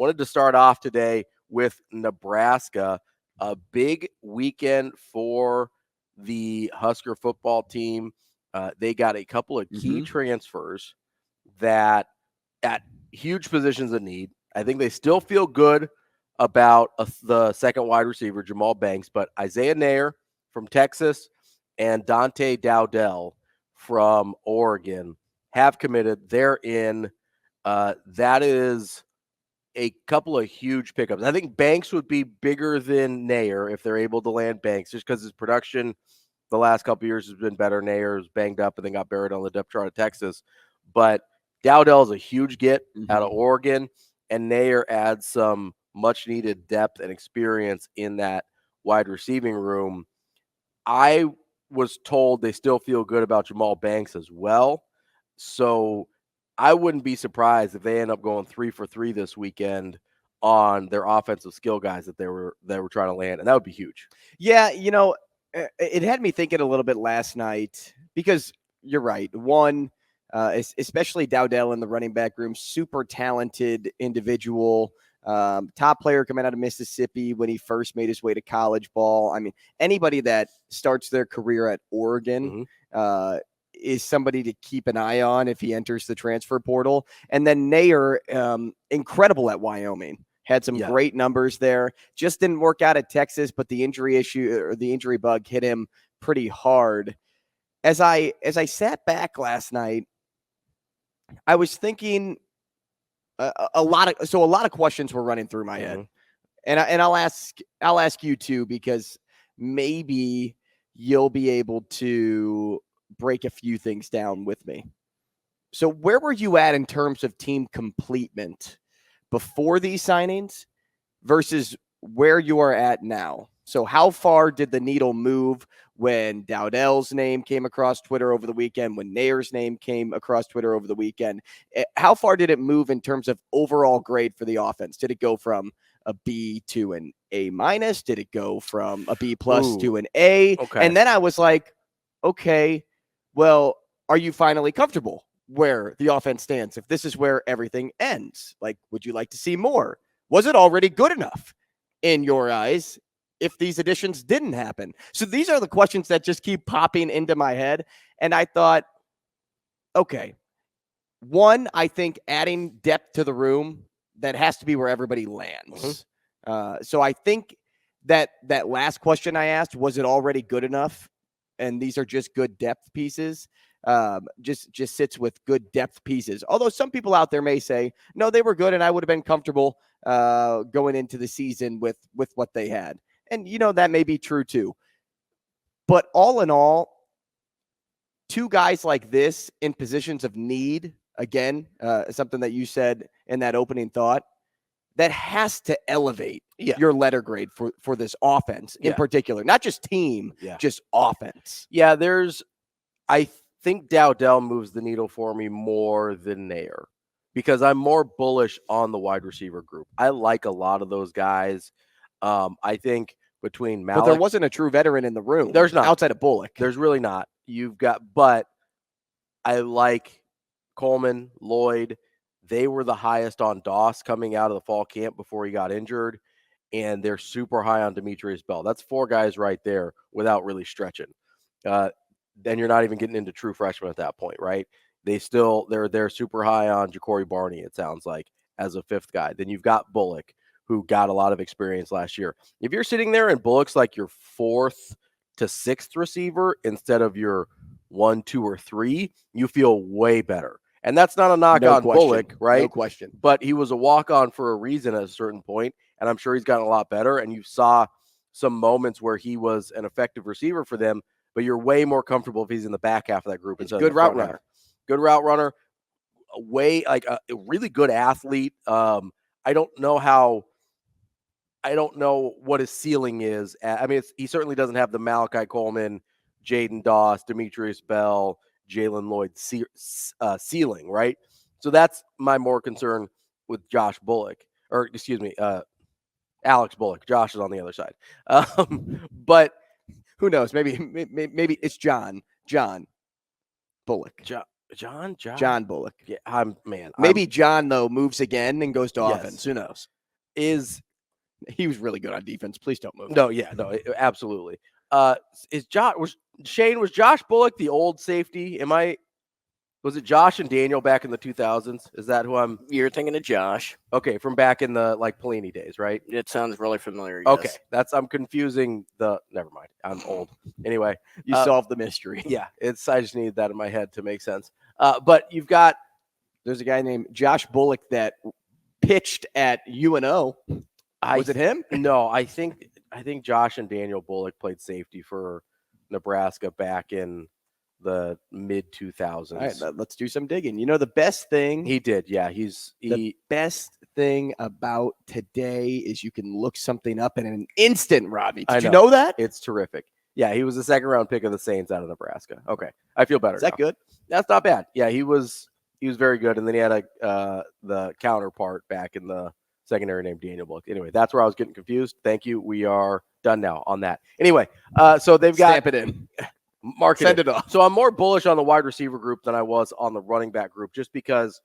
wanted to start off today with Nebraska, a big weekend for the Husker football team. They got a couple of key transfers that at huge positions of need. I think they still feel good about the second wide receiver, Jamal Banks, but Isaiah Neyor from Texas and Dante Dowdell from Oregon have committed. They're in. That is a couple of huge pickups. I think Banks would be bigger than Neyor if they're able to land Banks, just because his production the last couple of years has been better. Neyor was banged up and then got buried on the depth chart of Texas. But Dowdell is a huge get out of Oregon, and Neyor adds some much-needed depth and experience in that wide receiving room. I was told they still feel good about Jamal Banks as well. So I wouldn't be surprised if they end up going 3 for 3 this weekend on their offensive skill guys that they were trying to land, and that would be huge. Yeah, it had me thinking a little bit last night because you're right. One, especially Dowdell in the running back room, super talented individual, top player coming out of Mississippi when he first made his way to college ball. I mean, anybody that starts their career at Oregon is somebody to keep an eye on if he enters the transfer portal. And then Neyor, incredible at Wyoming. Had some great numbers there. Just didn't work out at Texas, but the injury issue or the injury bug hit him pretty hard. As I sat back last night, I was thinking a lot of questions were running through my head, and I'll ask you too, because maybe you'll be able to break a few things down with me. So where were you at in terms of team completement before these signings versus where you are at now? So how far did the needle move when Dowdell's name came across Twitter over the weekend, when Neyor's name came across Twitter over the weekend? How far did it move in terms of overall grade for the offense? Did it go from a B to an A minus? Did it go from a B plus to an A? Okay. And then I was like, okay, well, are you finally comfortable where the offense stands? If this is where everything ends, like, would you like to see more? Was it already good enough in your eyes if these additions didn't happen? So these are the questions that just keep popping into my head. And I thought, okay, one, I think adding depth to the room, that has to be where everybody lands. So I think that last question I asked, was it already good enough? And these are just good depth pieces. Just sits with good depth pieces. Although some people out there may say, no, they were good and I would have been comfortable going into the season with what they had. And, that may be true too. But all in all, two guys like this in positions of need, again, something that you said in that opening thought, that has to elevate your letter grade for this offense in particular. Not just team, just offense. Yeah, I think Dowdell moves the needle for me more than Neyor because I'm more bullish on the wide receiver group. I like a lot of those guys. I think between Malik. But there wasn't a true veteran in the room. There's not. Outside of Bullock. There's really not. But I like Coleman, Lloyd. They were the highest on Doss coming out of the fall camp before he got injured. And they're super high on Demetrius Bell. That's 4 guys right there without really stretching. Then you're not even getting into true freshmen at that point, right? They're super high on Ja'Cory Barney, it sounds like, as a 5th guy. Then you've got Bullock, who got a lot of experience last year. If you're sitting there and Bullock's like your 4th to 6th receiver instead of your 1, 2, or 3, you feel way better. And that's not a knock on Bullock, right? No question. But he was a walk-on for a reason at a certain point, and I'm sure he's gotten a lot better. And you saw some moments where he was an effective receiver for them, but you're way more comfortable if he's in the back half of that group. Good route runner. Good route runner. A really good athlete. I don't know what his ceiling is. He certainly doesn't have the Malachi Coleman, Jaden Doss, Demetrius Bell, Jalen Lloyd ceiling, right? So that's my more concern with Alex Bullock. Josh is on the other side. But who knows? Maybe it's John Bullock. John Bullock. Yeah, Maybe John though moves again and goes to offense. Who knows? He was really good on defense. Please don't move. No, absolutely. Was Josh Bullock the old safety? Was it Josh and Daniel back in the 2000s? Is that who I'm? You're thinking of Josh. Okay, from back in the Pelini days, right? It sounds really familiar. Yes. Okay, I'm confusing the. Never mind, I'm old. Anyway, you solved the mystery. Yeah, I just needed that in my head to make sense. But there's a guy named Josh Bullock that pitched at UNO. Was it him? No, I think Josh and Daniel Bullock played safety for Nebraska back in the mid 2000s. All right, let's do some digging. You know, the best thing he did, the best thing about today is you can look something up in an instant, Ravi. Did you know that? It's terrific. Yeah, he was a second round pick of the Saints out of Nebraska. Okay, I feel better. Is that good? That's not bad. Yeah, he was very good, and then he had the counterpart back in the secondary named Daniel Bullock. Anyway, that's where I was getting confused. Thank you. We are done now on that. Anyway, so they've got stamp it in. Send it off. So I'm more bullish on the wide receiver group than I was on the running back group, just because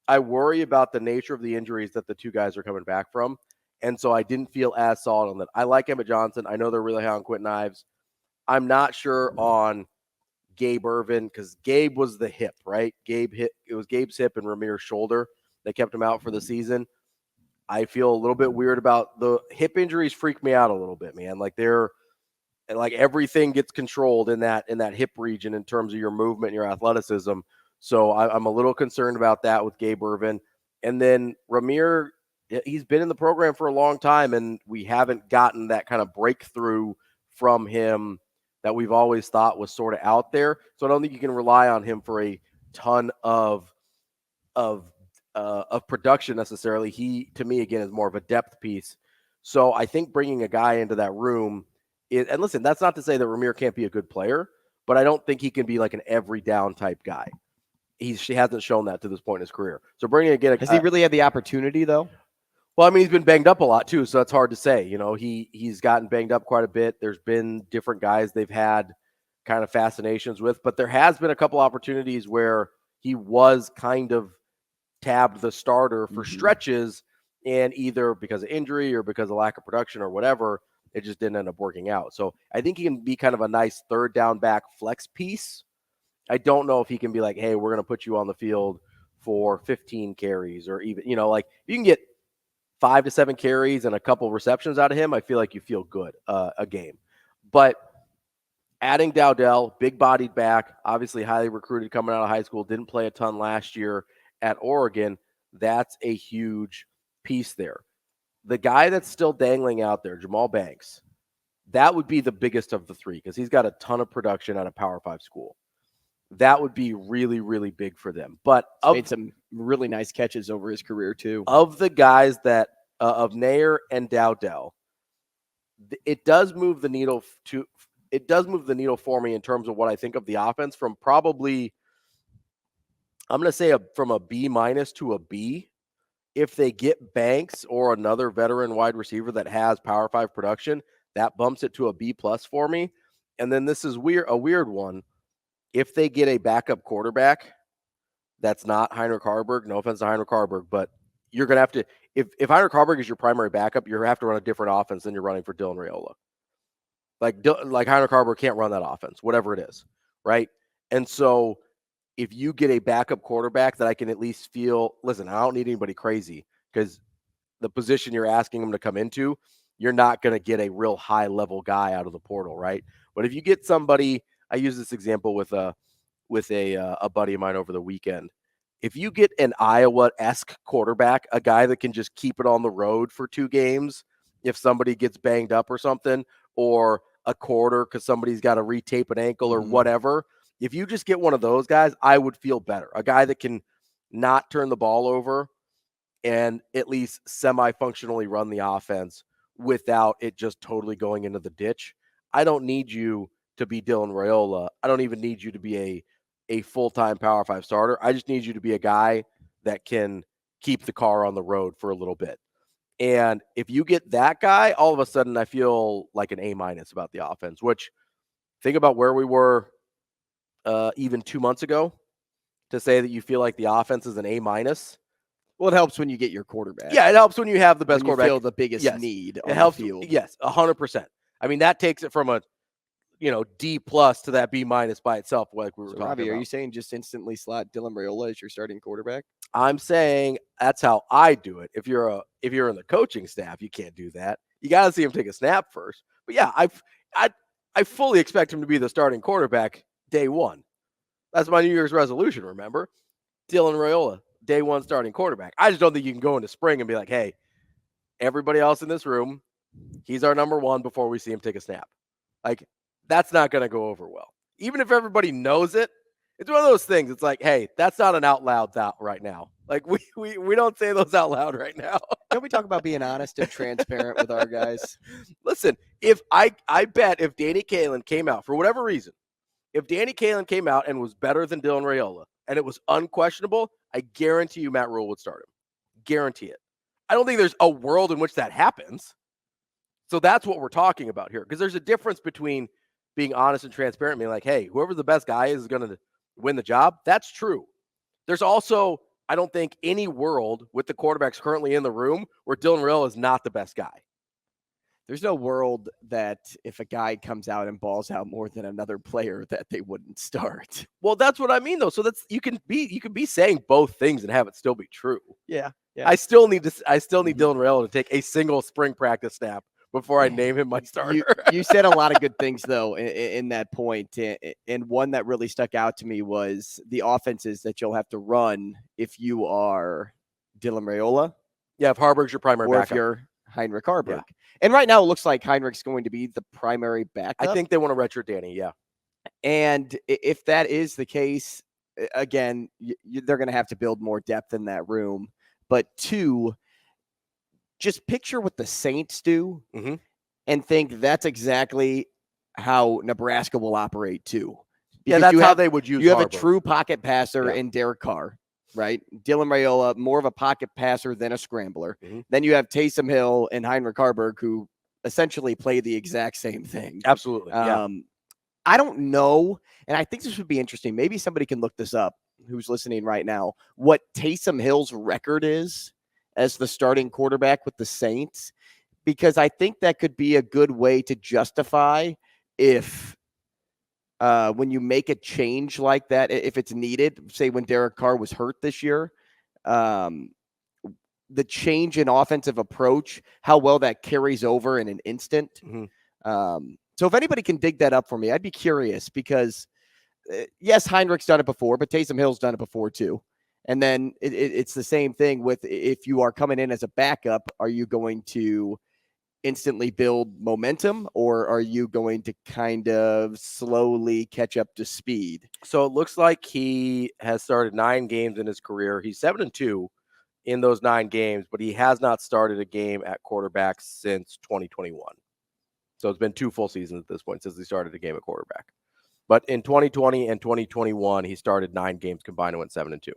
I worry about the nature of the injuries that the two guys are coming back from. And so I didn't feel as solid on that. I like Emmett Johnson. I know they're really high on Quentin Ives. I'm not sure on Gabe Ervin because Gabe was the hip, right? It was Gabe's hip and Ramir's shoulder. They kept him out for the season. I feel a little bit weird about the hip injuries. Freak me out a little bit, man. Like everything gets controlled in that hip region in terms of your movement and your athleticism. So I'm a little concerned about that with Gabe Ervin. And then Ramir, he's been in the program for a long time, and we haven't gotten that kind of breakthrough from him that we've always thought was sort of out there. So I don't think you can rely on him for a ton of production necessarily. He, to me, again, is more of a depth piece. So I think bringing a guy into that room and listen, that's not to say that Ramir can't be a good player, but I don't think he can be like an every down type guy. He hasn't shown that to this point in his career. So bringing again, has he really had the opportunity though? Well, I mean, he's been banged up a lot too, so that's hard to say. You know, he's gotten banged up quite a bit. There's been different guys they've had kind of fascinations with, but there has been a couple opportunities where he was kind of tabbed the starter for stretches, and either because of injury or because of lack of production or whatever, it just didn't end up working out. So I think he can be kind of a nice third down back flex piece. I don't know if he can be like, hey, we're going to put you on the field for 15 carries or even, like you can get 5 to 7 carries and a couple receptions out of him. I feel like you feel good a game. But adding Dowdell, big-bodied back, obviously highly recruited coming out of high school, didn't play a ton last year at Oregon. That's a huge piece there. The guy that's still dangling out there, Jamal Banks, that would be the biggest of the three because he's got a ton of production at a Power 5 school. That would be really, really big for them. But he's made some really nice catches over his career too. Of the guys that of Neyor and Dowdell, it does move the needle for me in terms of what I think of the offense from probably, I'm going to say from a B- to a B. If they get Banks or another veteran wide receiver that has Power 5 production, that bumps it to a B+ for me. And then this is a weird one. If they get a backup quarterback that's not Heinrich Haarberg, no offense to Heinrich Haarberg, but you're going to have to, if Heinrich Haarberg is your primary backup, you have to run a different offense than you're running for Dylan Raiola. Like Heinrich Haarberg can't run that offense, whatever it is, right? And so if you get a backup quarterback that I can at least feel, listen, I don't need anybody crazy because the position you're asking them to come into, you're not going to get a real high level guy out of the portal, right? But if you get somebody, I use this example with a buddy of mine over the weekend. If you get an Iowa-esque quarterback, a guy that can just keep it on the road for 2 games, if somebody gets banged up or something, or a quarter because somebody's got to retape an ankle or whatever. If you just get one of those guys, I would feel better. A guy that can not turn the ball over and at least semi-functionally run the offense without it just totally going into the ditch. I don't need you to be Dylan Raiola. I don't even need you to be a full-time Power 5 starter. I just need you to be a guy that can keep the car on the road for a little bit. And if you get that guy, all of a sudden I feel like an A- about the offense, which think about where we were even 2 months ago. to say that you feel like the offense is an A-. Well, it helps when you get your quarterback. Yeah, it helps when you have the best when you quarterback. feel the biggest Yes. need It on helps. the field. Yes, 100%. I mean, that takes it from a D+ to that B- by itself, like we were talking Ravi, about. are you saying just instantly slot Dylan Raiola as your starting quarterback? I'm saying that's how I do it. If you're in the coaching staff, you can't do that. You got to see him take a snap first. But yeah, I fully expect him to be the starting quarterback day one. That's my New Year's resolution. Remember, Dylan Raiola, day one starting quarterback. I just don't think you can go into spring and be like, hey, everybody else in this room, he's our number one before we see him take a snap. Like, that's not going to go over well. Even if everybody knows it, it's one of those things. It's like, hey, that's not an out loud thought right now. Like, we don't say those out loud right now. Don't we talk about being honest and transparent with our guys? Listen, if I bet if Danny Kaelin came out for whatever reason, if Danny Kaelin came out and was better than Dylan Raiola and it was unquestionable, I guarantee you Matt Rule would start him. Guarantee it. I don't think there's a world in which that happens. So that's what we're talking about here. Because there's a difference between being honest and transparent and being like, hey, whoever the best guy is going to win the job. That's true. There's also, I don't think, any world with the quarterbacks currently in the room where Dylan Raiola is not the best guy. There's no world that if a guy comes out and balls out more than another player that they wouldn't start. Well, that's what I mean, though. So that's you can be saying both things and have it still be true. Yeah. I still need Dylan Raiola to take a single spring practice snap before I name him my starter. You said a lot of good things, though, in that point. And one that really stuck out to me was the offenses that you'll have to run if you are Dylan Raiola. Yeah, if Harburg's your primary or backup. if you're Heinrich Harburg. Yeah. And right now it looks like Heinrich's going to be the primary backup. I think they want to redshirt Danny, yeah. And if that is the case, again, they're going to have to build more depth in that room. But two, just picture what the Saints do and think that's exactly how Nebraska will operate too. Because that's how they would use You have Harburg. a true pocket passer in Derek Carr, right? Dylan Raiola, more of a pocket passer than a scrambler. Then you have Taysom Hill and Heinrich Harburg, who essentially play the exact same thing. Absolutely, I don't know, and I think this would be interesting. Maybe somebody can look this up who's listening right now, what Taysom Hill's record is as the starting quarterback with the Saints, because I think that could be a good way to justify if when you make a change like that, if it's needed, say when Derek Carr was hurt this year, the change in offensive approach, how well that carries over in an instant. So if anybody can dig that up for me, I'd be curious because, yes, Heinrich's done it before, but Taysom Hill's done it before too. And then it's the same thing with if you are coming in as a backup, are you going to instantly build momentum or are you going to kind of slowly catch up to speed? So it looks like he has started 9 games in his career. He's 7-2 in those 9 games, but he has not started a game at quarterback since 2021. So it's been 2 full seasons at this point since he started a game at quarterback. But in 2020 and 2021, he started 9 games combined and went 7-2.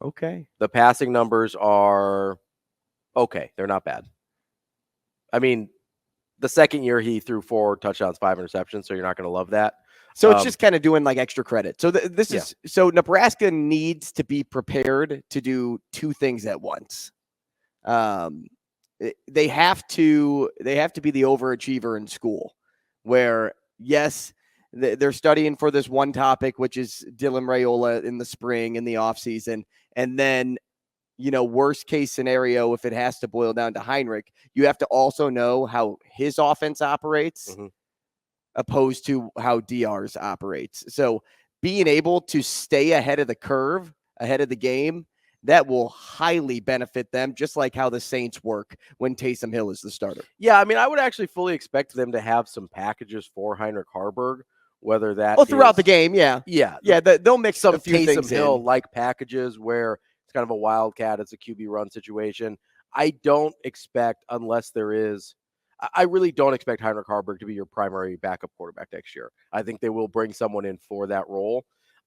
Okay. The passing numbers are okay. They're not bad. I mean, the second year he threw 4 touchdowns, 5 interceptions, so you're not going to love that. So it's just kind of doing like extra credit. So so Nebraska needs to be prepared to do 2 things at once. They have to be the overachiever in school where, yes, they're studying for this one topic, which is Dylan Raiola in the spring, in the offseason. And then, worst case scenario, if it has to boil down to Heinrich, you have to also know how his offense operates opposed to how DR's operates. So being able to stay ahead of the curve, ahead of the game, that will highly benefit them, just like how the Saints work when Taysom Hill is the starter. Yeah, I mean, I would actually fully expect them to have some packages for Heinrich Harburg, whether that throughout the game, yeah. They'll mix some a few Taysom things Hill in. like packages where it's kind of a wildcat, it's a QB run situation. I don't expect, unless there is, I really don't expect Heinrich Harburg to be your primary backup quarterback next year. I think they will bring someone in for that role.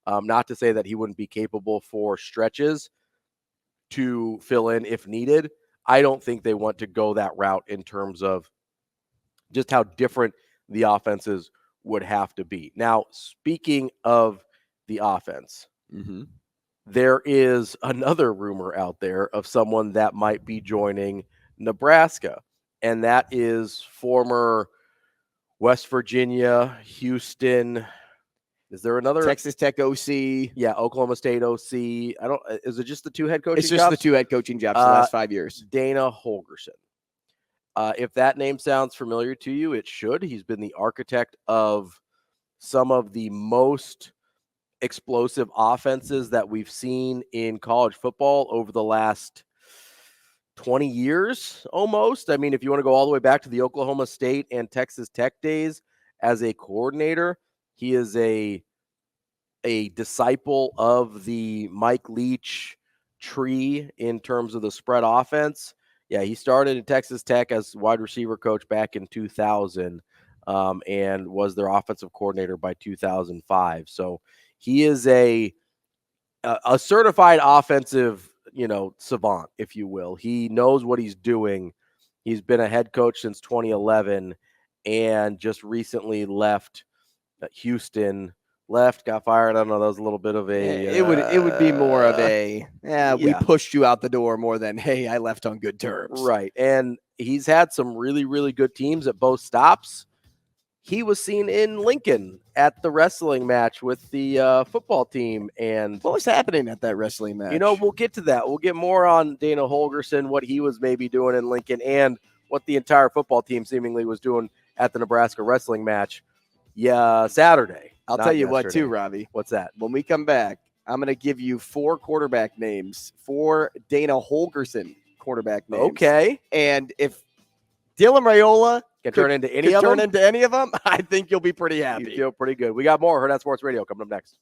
Not to say that he wouldn't be capable for stretches to fill in if needed. I don't think they want to go that route in terms of just how different the offenses would have to be. Now, speaking of the offense, there is another rumor out there of someone that might be joining Nebraska, and that is former West Virginia, Houston. Is there another Texas Tech OC? Yeah, Oklahoma State OC. I don't. Is it just the two head coaching? It's just jobs? the two head coaching jobs the last 5 years. Dana Holgorsen. If that name sounds familiar to you, it should. He's been the architect of some of the most explosive offenses that we've seen in college football over the last 20 years almost. I mean, if you want to go all the way back to the Oklahoma State and Texas Tech days as a coordinator, he is a disciple of the Mike Leach tree in terms of the spread offense. Yeah, he started at Texas Tech as wide receiver coach back in 2000 and was their offensive coordinator by 2005. So he is a certified offensive, savant, if you will. He knows what he's doing. He's been a head coach since 2011 and just recently left Houston. Got fired. I don't know. That was a little bit of a. It would be more of a. We yeah. pushed you out the door more than hey, I left on good terms. Right, and he's had some really, really good teams at both stops. He was seen in Lincoln at the wrestling match with the football team, and what was happening at that wrestling match? We'll get to that. We'll get more on Dana Holgorsen, what he was maybe doing in Lincoln, and what the entire football team seemingly was doing at the Nebraska wrestling match. Yeah, Saturday. I'll tell you what, too, Ravi. What's that? When we come back, I'm going to give you 4 quarterback names, 4 Dana Holgorsen quarterback names. Okay. And if Dylan Raiola can turn into any of them, I think you'll be pretty happy. You feel pretty good. We got more Hurrdat Sports Radio coming up next.